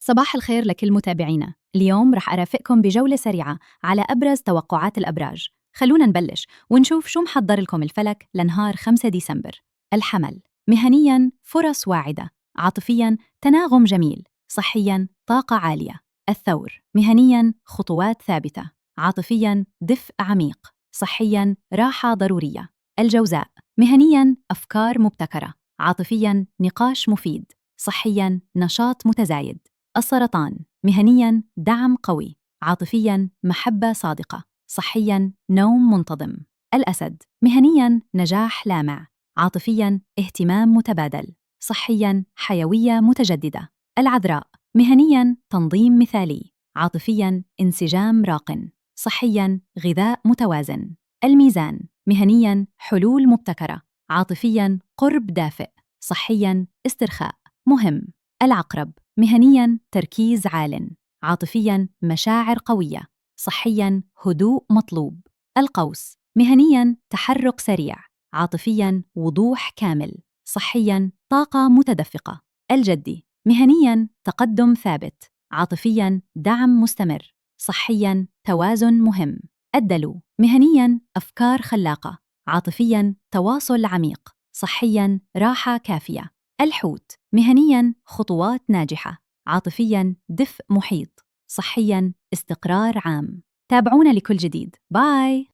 صباح الخير لكل متابعينا. اليوم رح أرافقكم بجولة سريعة على أبرز توقعات الأبراج. خلونا نبلش ونشوف شو محضر لكم الفلك لنهار 5 ديسمبر. الحمل: مهنياً فرص واعدة، عاطفياً تناغم جميل، صحياً طاقة عالية. الثور: مهنياً خطوات ثابتة، عاطفياً دفء عميق، صحياً راحة ضرورية. الجوزاء: مهنياً أفكار مبتكرة، عاطفياً نقاش مفيد، صحياً نشاط متزايد. السرطان: مهنياً دعم قوي، عاطفياً محبة صادقة، صحياً نوم منتظم. الأسد: مهنياً نجاح لامع، عاطفياً اهتمام متبادل، صحياً حيوية متجددة. العذراء: مهنياً تنظيم مثالي، عاطفياً انسجام راق، صحياً غذاء متوازن. الميزان: مهنياً حلول مبتكرة، عاطفياً قرب دافئ، صحياً استرخاء مهم. العقرب: مهنياً تركيز عال، عاطفياً مشاعر قوية، صحياً هدوء مطلوب. القوس: مهنياً تحرك سريع، عاطفياً وضوح كامل، صحياً طاقة متدفقة. الجدي: مهنياً تقدم ثابت، عاطفياً دعم مستمر، صحياً توازن مهم. الدلو: مهنياً أفكار خلاقة، عاطفياً تواصل عميق، صحياً راحة كافية. الحوت: مهنياً خطوات ناجحة، عاطفياً دفء محيط، صحياً استقرار عام. تابعونا لكل جديد. باي.